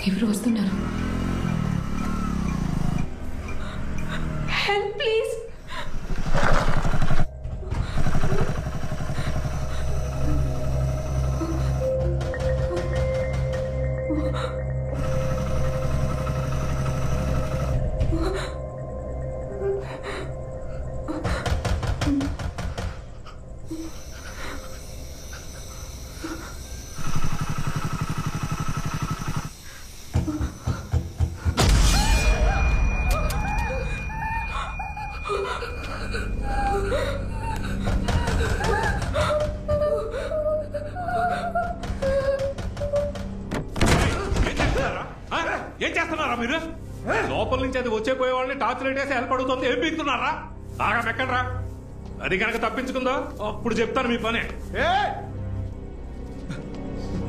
ఎవరు వస్తున్నారు? Help please. ఏం చేస్తున్నారా మీరు? లోపల నుంచి అది వచ్చే పోయే వాళ్ళని టార్చ్ లైట్ వేసి హెల్ప్ అడుగుతుంది. ఏం పీకుతున్నారా? బాగా ఎక్కడరా? అది కనుక తప్పించుకుందో అప్పుడు చెప్తాను మీ పని.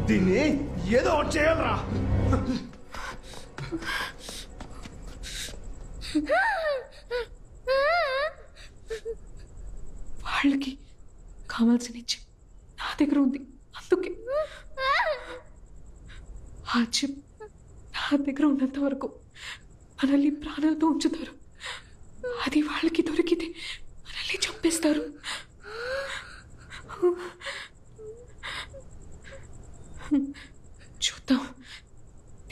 దీన్ని ఏదో ఒకటి చేయాలరా. వాళ్ళకి కావాల్సిన చిప్ నా దగ్గర ఉంది. అందుకే ఆ చిప్ నా దగ్గర ఉన్నంత వరకు మనల్ని ప్రాణాలతో ఉంచుతారు. అది వాళ్ళకి దొరికితే మనల్ని చంపేస్తారు. చూద్దాం,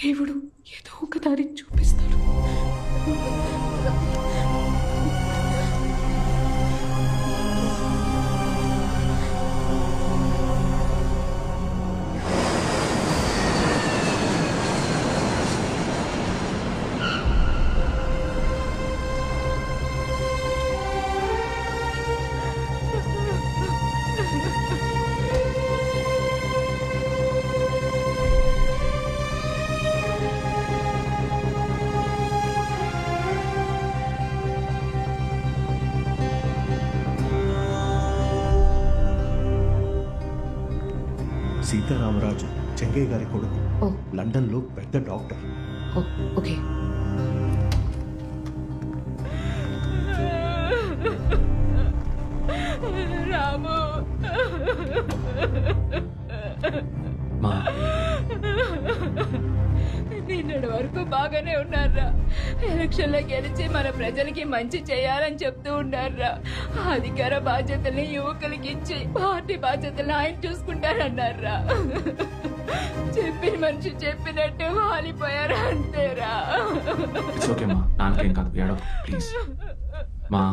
దేవుడు ఏదో ఒక దారి చూపిస్తాడు. సీతారామరాజు చెంగయ్య గారి కొడుకు, లండన్లో పెద్ద డాక్టర్. ఓకే. రాము, నిన్నటి వరకు బాగానే ఉన్నారా? ఎలక్షన్లో గెలిచి మన ప్రజలకి మంచి చేయాలని చెప్తూ ఉన్నారా? అధికార బాధ్యతల్ని యువకులకి ఇచ్చి పార్టీ బాధ్యతలు ఆయన చూసుకుంటారన్నారా? చెప్పిన మనిషి చెప్పినట్టు వాలిపోయారా? అంతేరా? ప్లీజ్ మా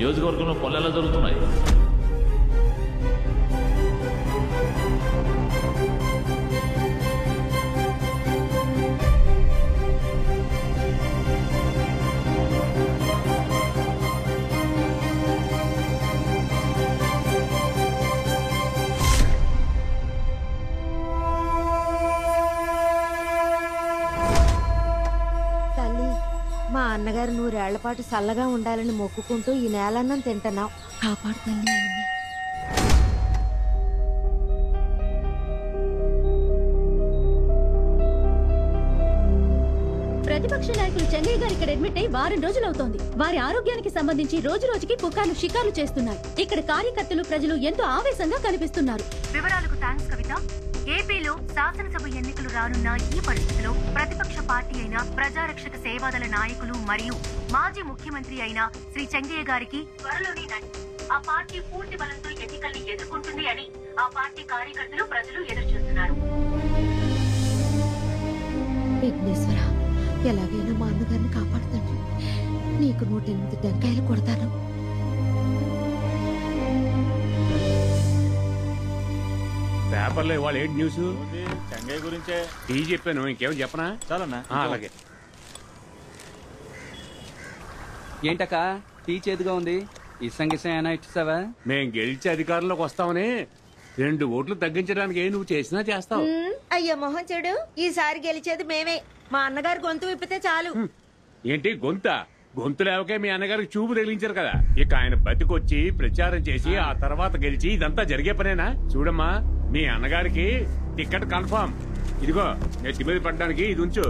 నియోజకవర్గంలో పనులు ఎలా జరుగుతున్నాయి? మా అన్నగారు 100 ఏళ్ల పాటు చల్లగా ఉండాలని మొక్కుకుంటూ ఈ నేలన్నం తింటున్నావు. కాపాడు తల్లి. ప్రతిపక్ష నాయకులు చెంగయ్య గారు ఇక్కడ అడ్మిట్ అయి వారం రోజులవుతోంది. వారి ఆరోగ్యానికి సంబంధించి రోజు రోజుకి పుకార్లు షికార్లు చేస్తున్నాయి. ఇక్కడ కార్యకర్తలు ప్రజలు ఎంతో ఆవేశంగా కనిపిస్తున్నారు. వివరాలకు థాంక్స్ కవిత. ఏపీలో శాసనసభ ఎన్నికలు రానున్న ఈ పరిస్థితిలో ప్రతిపక్ష పార్టీ అయిన ప్రజారక్షక సేవాదళ నాయకులు మరియు మాజీ ముఖ్యమంత్రి అయిన శ్రీ చెంగయ్య గారికి త్వరలోనే ఆ పార్టీ పూర్తి బలంతో ఎన్నికల్ని ఎదుర్కొంటుంది అని ఆ పార్టీ కార్యకర్తలు ప్రజలు ఎదురుచూస్తున్నారు. విఘ్నేశ్వర, ఎలాగైనా మా అన్నగారిని కాపాడుతాను. నీకు 108 టెంకాయలు కొడతాను. పేపర్లో ఇవాళ ఏంటి న్యూస్? చెంగయ్య గురించే టీ చెప్పాను, ఇంకేమో చెప్పనా? చాలన్నా. అలాగే. ఏంటక్క టీ చేతిగా ఉంది? ఇసం అయినా ఇచ్చేసావా? మేం గెలిచి అధికారంలోకి వస్తామని 2 ఓట్లు తగ్గించడానికి నువ్వు చేసినా చేస్తావు. అయ్యో మొహం చెడు, ఈసారి గెలిచేది మేమే. మా అన్నగారు గొంతు విప్పితే చాలు. ఏంటి గొంతు లేవకే మీ అన్నగారికి చూపు తగిలించారు కదా. ఇక ఆయన బతికొచ్చి ప్రచారం చేసి ఆ తర్వాత గెలిచి ఇదంతా జరిగే పనేనా? చూడమ్మా, మీ అన్నగారికి టికెట్ కన్ఫర్మ్. ఇదిగో నెత్తి మీద పడ్డానికి ఇది ఉంచు.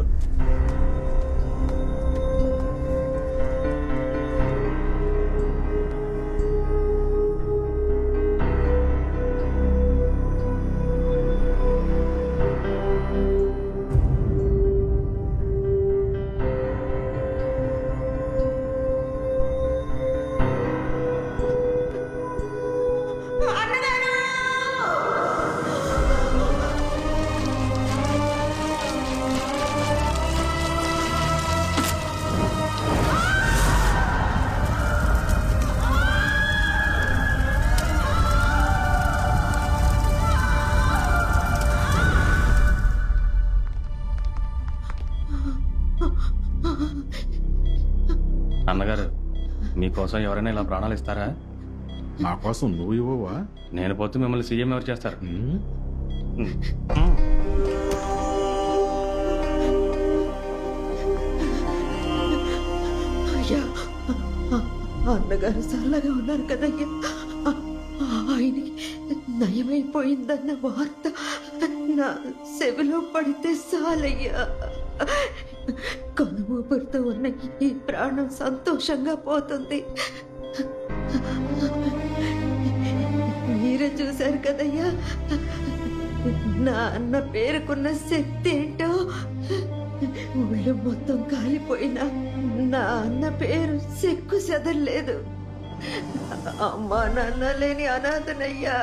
అన్నగారు, మీకోసం ఎవరైనా ఇలా ప్రాణాలు ఇస్తారా? నా కోసం నువ్వు ఇవ్వవా? నేను పోతే మిమ్మల్ని సీఎం ఎవరు చేస్తారు? అయ్యా, అన్నగారు చల్లగా ఉన్నారు కదయ్యా. ఆయనకి నయమైపోయిందన్న వార్త నా చెవిలో పడితే చాలయ్యా. కనుమూపురుతో ఉన్న ఈ ప్రాణం సంతోషంగా పోతుంది. మీరే చూశారు కదయ్యా, నా అన్న పేరుకున్న శక్తి ఏంటో. ఊళ్ళో మొత్తం కాలిపోయినా నా అన్న పేరు చెక్కు చెదరలేదు. అమ్మా నాన్న లేని అనాథనయ్యా.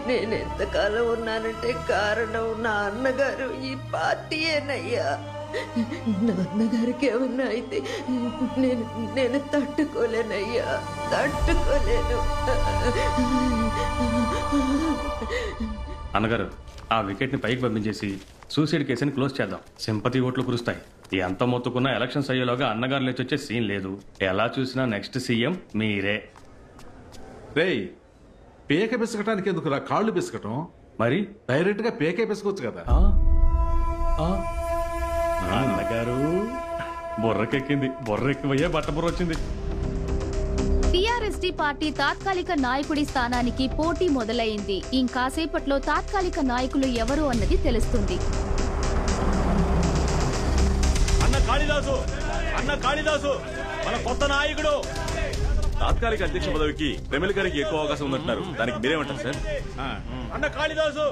నేనెంతకాలం ఉన్నానంటే కారణం నా అన్నగారు, ఈ పార్టీయేనయ్యా. నా అన్నగారికి ఏమన్నా అయితే నేను తట్టుకోలేనయ్యా, తట్టుకోలేను. అన్నగారు, ఆ వికెట్ ని పైకి పంపించేసి సూసైడ్ కేసుని క్లోజ్ చేద్దాం. సింపతి ఓట్లు కురుస్తాయి. ఎంత మొత్తుకున్నా ఎలక్షన్స్ అయ్యేలోగా అన్నగారు లేచి వచ్చే సీన్ లేదు. ఎలా చూసినా నెక్స్ట్ సీఎం మీరే. రేయ్, పేక పిసకటానికి ఎందుకురా కాళ్ళు పిసకటం? మరి డైరెక్ట్ గా పేకే పిసకొచ్చు కదా. అన్నగారు బుర్రకెక్కింది. బుర్రెక్కిపోయే బట్ట బుర్ర వచ్చింది. టీఆర్ఎస్టీ పార్టీ తాత్కాలిక నాయకుడి స్థానానికి పోటీ మొదలైంది. ఇంకాసేపట్లో తాత్కాలిక నాయకులు ఎవరు అన్నది తెలుస్తుంది. అన్న కాళిదాసు మన కొత్త నాయకుడు. తాత్కాలిక అధ్యక్ష పదవికి ప్రమిళ గారికి ఎక్కువ అవకాశం ఉందంటున్నారు. దానికి మీరేమంటారు సార్? అన్న కాళిదాసు.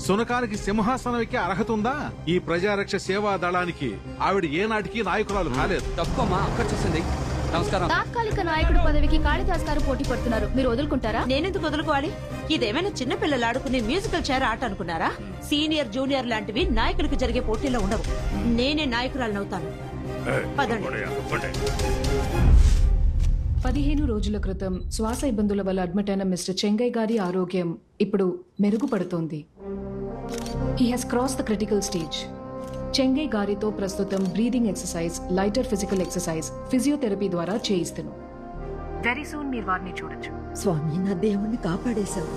సునకానికి సింహాసనం ఎక్కే అర్హత ఉందా? ఈ ప్రజారక్ష సేవా దళానికి ఆవిడ ఏనాటికి నాయకురాలు కాలేదు. తక్కువమ్మా, అక్క చూసింది. నమస్కారం. తాత్కాలిక నాయకుడు పదవికి కాళిదాస్ గారు పోటీ పడుతున్నారు. మీరు వదులుకుంటారా? నేనెందుకు వదులుకోవాలి? ఇదేమైనా చిన్న పిల్లలు ఆడుకునే మ్యూజికల్ చైర్ ఆట అనుకున్నారా? సీనియర్ జూనియర్ లాంటివి నాయకులకు జరిగే పోటీలో ఉండవు. నేనే నాయకురాలనవుతాను. పదండి 15 రోజుల క్రితం శ్వాస ఇబ్బందుల వల్ల అడ్మిట్ అయిన మిస్టర్ చెంగయ్య గారి ఆరోగ్యం ఇప్పుడు మెరుగుపడుతోంది. He has cross the critical stage. చెంగయ్య గారితో ప్రస్తుతం breathing exercise, lighter physical exercise, physiotherapy ద్వారా చేయిస్తున్నాం. వెరీ సూన్ మీరు వారిని చూడొచ్చు. స్వామి, నా దేవుణ్ణి కాపాడేశావు.